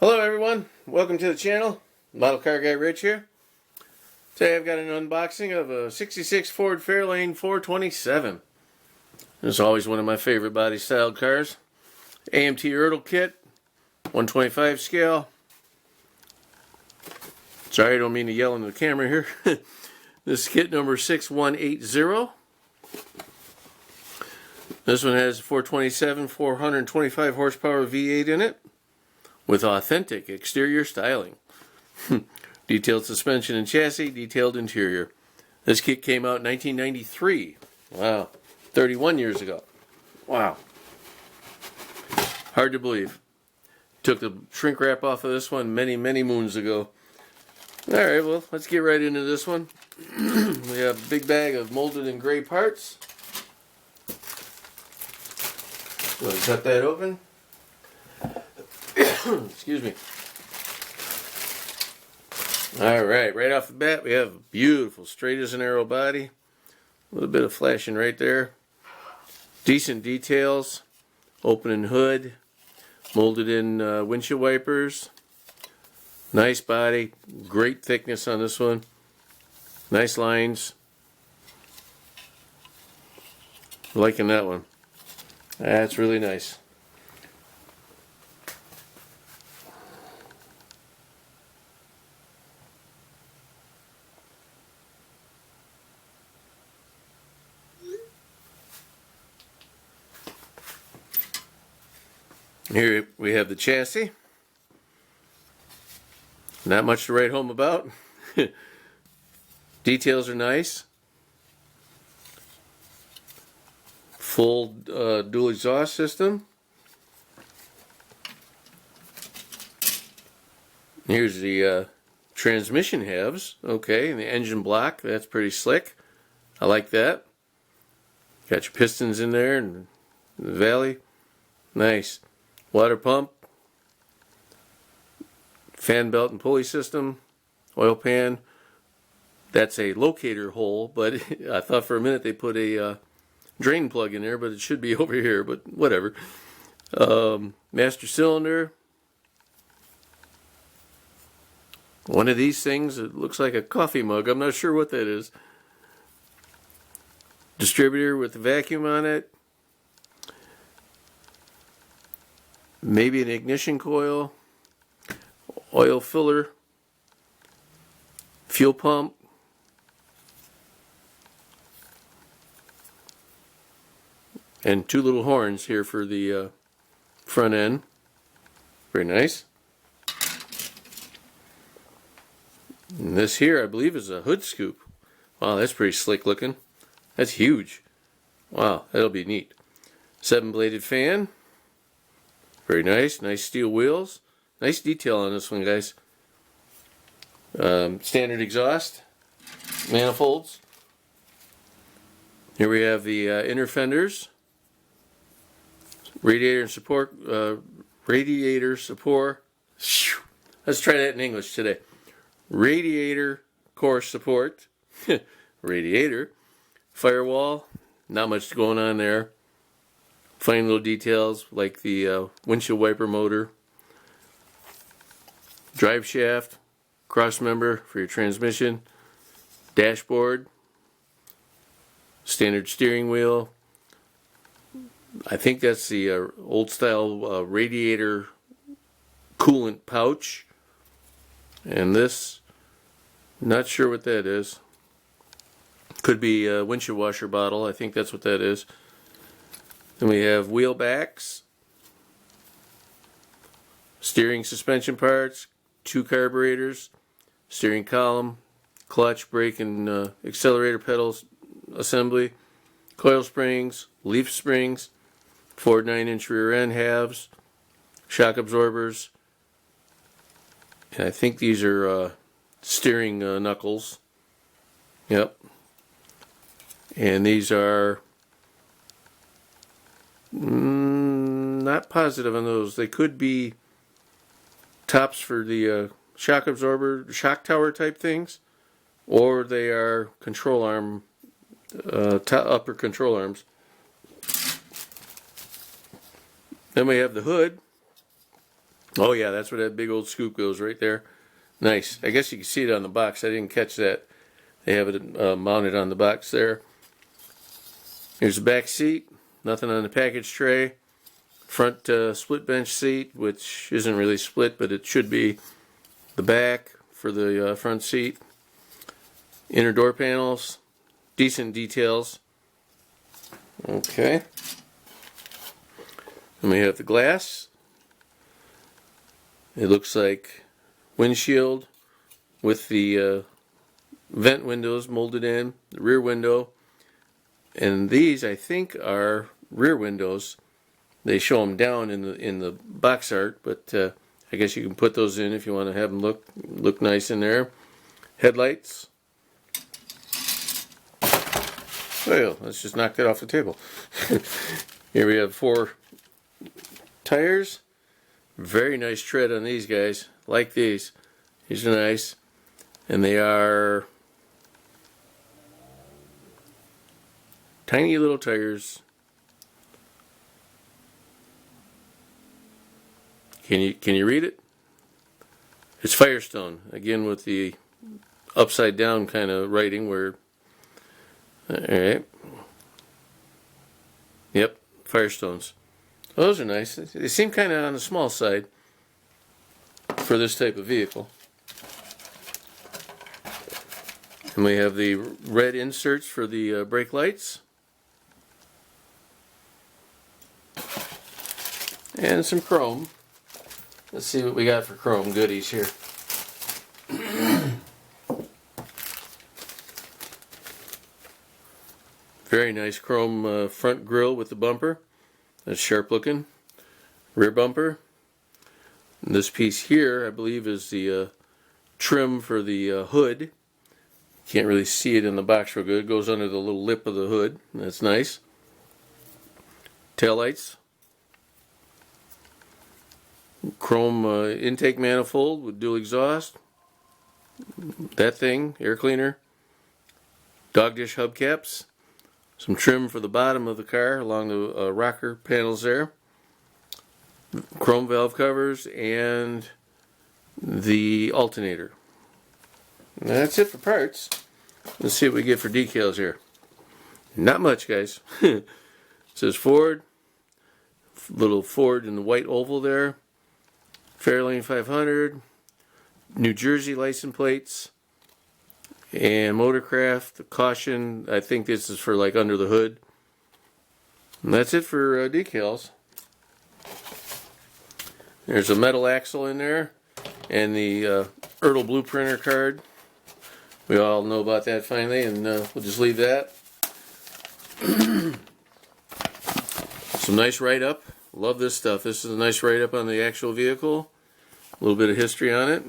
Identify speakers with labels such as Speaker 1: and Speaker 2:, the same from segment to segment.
Speaker 1: Hello everyone, welcome to the channel. Model Car Guy Rich here. Today I've got an unboxing of a 66 Ford Fairlane 427. This is always one of my favorite body styled cars. AMT Ertl kit, 125 scale. Sorry, I don't mean to yell into the camera here. This is kit number 6180. This one has 427, 425 horsepower V8 in it, with authentic exterior styling. Detailed suspension and chassis, detailed interior. This kit came out in 1993. Wow. 31 years ago. Wow. Hard to believe. Took the shrink wrap off of this one many moons ago. Alright, well, let's get right into this one. We have a big bag of molded and gray parts. Go ahead and cut that open. Excuse me. Alright, right off the bat we have a beautiful straight as an arrow body. A little bit of flashing right there. Decent details. Opening hood. Molded in windshield wipers. Nice body. Great thickness on this one. Nice lines. Liking that one. That's really nice. Here we have the chassis. Not much to write home about. Details are nice. Full dual exhaust system. Here's the transmission halves. Okay, and the engine block. That's pretty slick. I like that. Got your pistons in there and the valley. Nice. Water pump, fan belt and pulley system, oil pan. That's a locator hole, but I thought for a minute they put a drain plug in there, but it should be over here, but whatever. Master cylinder. One of these things, it looks like a coffee mug. I'm not sure what that is. Distributor with a vacuum on it. Maybe an ignition coil, oil filler, fuel pump, and two little horns here for the front end. Very nice. And this here, I believe, is a hood scoop. Wow, that's pretty slick looking. That's huge. Wow, that'll be neat. 7-bladed fan. Very nice. Nice steel wheels. Nice detail on this one, guys. Standard exhaust. Manifolds. Here we have the inner fenders. Radiator support. Radiator support. Let's try that in English today. Radiator core support. Radiator. Firewall. Not much going on there. Fine little details like the windshield wiper motor, drive shaft, cross member for your transmission, dashboard, standard steering wheel. I think that's the old style radiator coolant pouch. And this, not sure what that is. Could be a windshield washer bottle. I think that's what that is. Then we have wheel backs, steering suspension parts, 2 carburetors, steering column, clutch, brake, and accelerator pedals assembly, coil springs, leaf springs, Ford 9-inch rear end halves, shock absorbers, and I think these are steering knuckles. Yep. And these are not positive on those. They could be tops for the shock absorber, shock tower type things, or they are control arm, upper control arms. Then we have the hood. Oh yeah, that's where that big old scoop goes, right there. Nice. I guess you can see it on the box. I didn't catch that. They have it mounted on the box there. Here's the back seat. Nothing on the package tray. Front split bench seat, which isn't really split, but it should be the back for the front seat. Inner door panels. Decent details. Okay. And we have the glass. It looks like windshield with the vent windows molded in, the rear window, and these I think are rear windows. They show them down in the box art, but I guess you can put those in if you want to have them look nice in there. Headlights. Oh yeah, let's just knock that off the table. Here we have 4 tires. Very nice tread on these guys. Like these. These are nice. And they are tiny little tires. Can you read it? It's Firestone. Again with the upside down kind of writing where. Alright. Yep, Firestones. Those are nice. They seem kind of on the small side for this type of vehicle. And we have the red inserts for the brake lights. And some chrome. Let's see what we got for chrome goodies here. Very nice chrome front grille with the bumper. That's sharp looking. Rear bumper. And this piece here, I believe, is the trim for the hood. Can't really see it in the box real good. It goes under the little lip of the hood. That's nice. Taillights. Chrome intake manifold with dual exhaust. That thing, air cleaner. Dog dish hubcaps. Some trim for the bottom of the car along the rocker panels there. Chrome valve covers and the alternator. And that's it for parts. Let's see what we get for decals here. Not much, guys. It says Ford. Little Ford in the white oval there. Fairlane 500. New Jersey license plates. And Motorcraft, caution, I think this is for like under the hood. And that's it for decals. There's a metal axle in there. And the Ertl blueprinter card. We all know about that finally, and we'll just leave that. Some nice write-up. Love this stuff. This is a nice write-up on the actual vehicle. A little bit of history on it.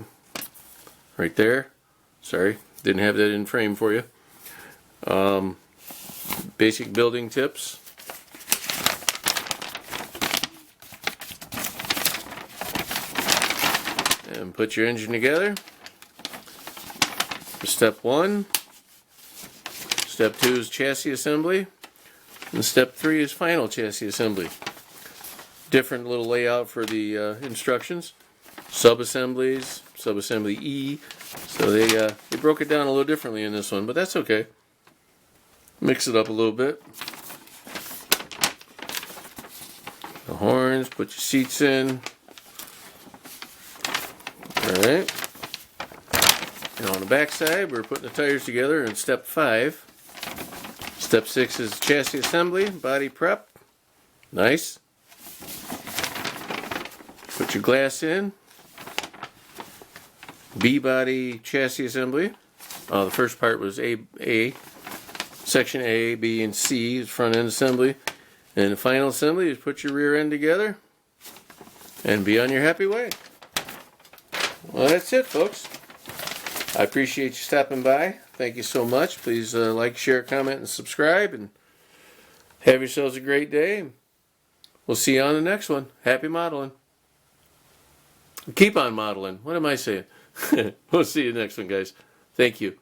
Speaker 1: Right there. Sorry. Didn't have that in frame for you. Basic building tips. And put your engine together. Step 1. Step 2 is chassis assembly. And step 3 is final chassis assembly. Different little layout for the instructions. Sub-assemblies, sub-assembly E. So they broke it down a little differently in this one, but that's okay. Mix it up a little bit. The horns, put your seats in. Alright. And on the back side, we're putting the tires together in step 5. Step 6 is chassis assembly, body prep. Nice. Put your glass in. B-body chassis assembly. The first part was A. Section A, B, and C is front end assembly. And the final assembly is put your rear end together and be on your happy way. Well, that's it, folks. I appreciate you stopping by. Thank you so much. Please like, share, comment, and subscribe. And have yourselves a great day. We'll see you on the next one. Happy modeling. Keep on modeling. What am I saying? We'll see you next one, guys. Thank you.